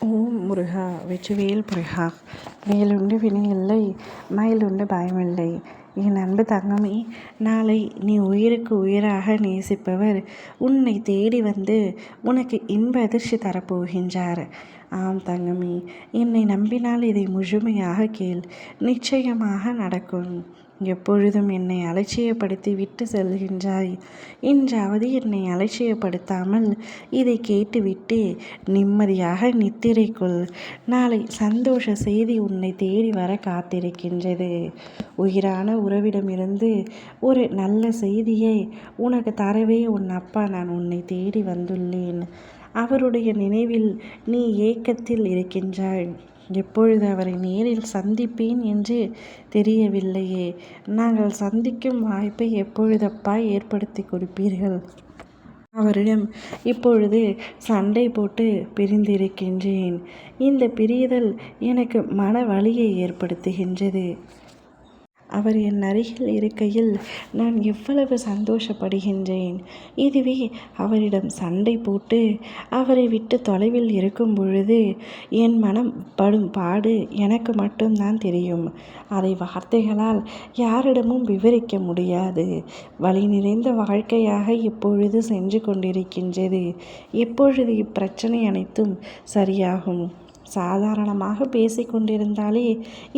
ஓம் முருகா வெற்றிவேல் முருகா. வேலுண்டு வினையில்லை, மயிலுண்டு பயமில்லை. என் அன்பு தங்கமே, நாளை நீ உயிருக்கு உயிராக நேசிப்பவர் உன்னை தேடி வந்து உனக்கு இன்ப அதிர்ச்சி தரப்போகின்றார். ஆம் தங்கமே, என்னை நம்பினால் இதை முழுமையாக கேள். நிச்சயமாக நடக்கும். எப்பொழுதும் என்னை அலட்சியப்படுத்தி விட்டு செல்கின்றாய். இன்றாவது என்னை அலட்சியப்படுத்தாமல் இதை கேட்டுவிட்டு நிம்மதியாக நித்திரைக்குள். நாளை சந்தோஷ செய்தி உன்னை தேடி வர காத்திருக்கின்றது. உயிரான உறவிடமிருந்து ஒரு நல்ல செய்தியை உனக்கு தரவே உன் அப்பா நான் உன்னை தேடி வந்துள்ளேன். அவருடைய நினைவில் நீ ஏக்கத்தில் இருக்கின்றாய். எப்பொழுது அவரை நேரில் சந்திப்பேன் என்று தெரியவில்லையே. நாங்கள் சந்திக்கும் வாய்ப்பை எப்பொழுதப்பா ஏற்படுத்தி கொடுப்பீர்கள்? அவரிடம் இப்பொழுது சண்டை போட்டு பிரிந்திருக்கின்றேன். இந்த பிரிதல் எனக்கு மன வலியை ஏற்படுத்துகின்றது. அவர் என் அருகில் இருக்கையில் நான் எவ்வளவு சந்தோஷப்படுகின்றேன். இதுவே அவரிடம் சண்டை போட்டு அவரை விட்டு தொலைவில் இருக்கும் பொழுது என் மனம் படும் பாடு எனக்கு மட்டும்தான் தெரியும். அதை வார்த்தைகளால் யாரிடமும் விவரிக்க முடியாது. வலி நிறைந்த வாழ்க்கையாக இப்பொழுது சென்று கொண்டிருக்கின்றது. எப்பொழுது இப்பிரச்சனை அனைத்தும் சரியாகும்? சாதாரணமாக பேசிக்கொண்டிருந்தாலே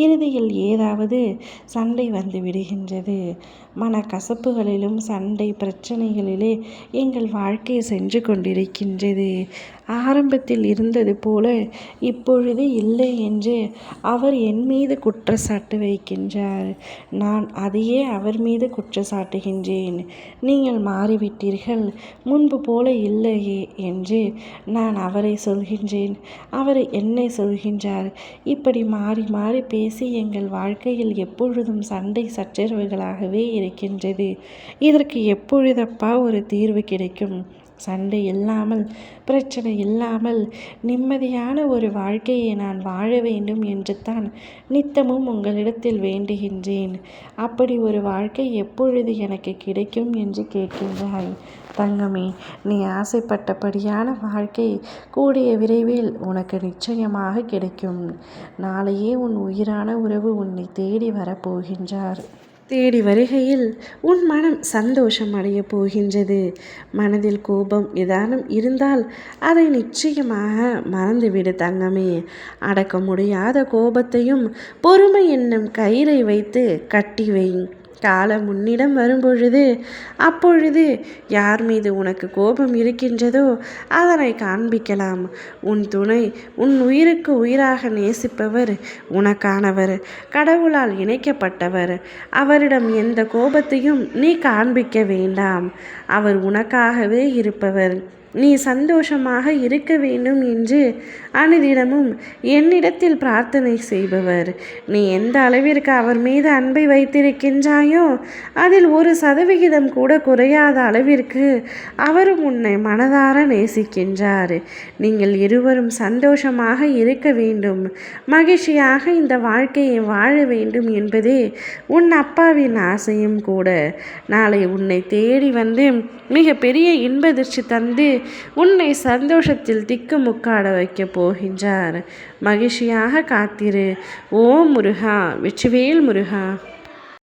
இறுதியில் ஏதாவது சண்டை வந்து விடுகின்றது. மனக்கசப்புகளிலும் சண்டை பிரச்சனைகளிலே எங்கள் வாழ்க்கை சென்று கொண்டிருக்கின்றது. ஆரம்பத்தில் இருந்தது போல இப்பொழுது இல்லை என்று அவர் என் மீது குற்றச்சாட்டு வைக்கின்றார். நான் அதையே அவர் மீது குற்றச்சாட்டுகின்றேன். நீங்கள் மாறிவிட்டீர்கள், முன்பு போல இல்லையே என்று நான் அவரை சொல்கின்றேன். அவர் என்னை சொல்கின்றார். இப்படி மாறி மாறி பேசி எங்கள் வாழ்க்கையில் எப்பொழுதும் சண்டை சச்சரவுகளாகவே இருக்கின்றது. இதற்கு எப்பொழுதப்பா ஒரு தீர்வு கிடைக்கும்? சண்டை இல்லாமல், பிரச்சனை இல்லாமல் நிம்மதியான ஒரு வாழ்க்கையை நான் வாழ வேண்டும் என்று தான் நித்தமும் உங்களிடத்தில் வேண்டுகின்றேன். அப்படி ஒரு வாழ்க்கை எப்பொழுது எனக்கு கிடைக்கும் என்று கேட்கின்றாய். தங்கமே, நீ ஆசைப்பட்டபடியான வாழ்க்கை கூடிய விரைவில் உனக்கு நிச்சயமாக கிடைக்கும். நாளையே உன் உயிரான உறவு உன்னை தேடி வரப்போகின்றார். தேடி வருகையில் உன் மனம் சந்தோஷம் அடைய போகின்றது. மனதில் கோபம் ஏதானும் இருந்தால் அதை நிச்சயமாக மறந்துவிடு தங்கமே. அடக்க முடியாத கோபத்தையும் பொறுமை என்னும் கயிறை வைத்து கட்டி வை. காலம் உன்னிடம் வரும்பொழுது அப்பொழுது யார் மீது உனக்கு கோபம் இருக்கின்றதோ அதனை காண்பிக்கலாம். உன் துணை, உன் உயிருக்கு உயிராக நேசிப்பவர் உனக்கானவர், கடவுளால் இணைக்கப்பட்டவர். அவரிடம் எந்த கோபத்தையும் நீ காண்பிக்க வேண்டாம். அவர் உனக்காகவே இருப்பவர். நீ சந்தோஷமாக இருக்க வேண்டும் என்று அனுதினமும் என்னிடத்தில் பிரார்த்தனை செய்பவர். நீ எந்த அளவிற்கு அவர் மீது அன்பை வைத்திருக்கின்றாயோ அதில் 1% கூட குறையாத அளவிற்கு அவரும் உன்னை மனதார நேசிக்கின்றார். நீங்கள் இருவரும் சந்தோஷமாக இருக்க வேண்டும், மகிழ்ச்சியாக இந்த வாழ்க்கையை வாழ வேண்டும் என்பதே உன் அப்பாவின் ஆசையும் கூட. நாளை உன்னை தேடி வந்து மிகப்பெரிய இன்பதிர்ச்சி தந்து உன்னை சந்தோஷத்தில் திக்குமுக்காட வைக்கப் போகின்றார். மகிழ்ச்சியாக காத்திரு. ஓம் முருகா வெற்றிவேல் முருகா.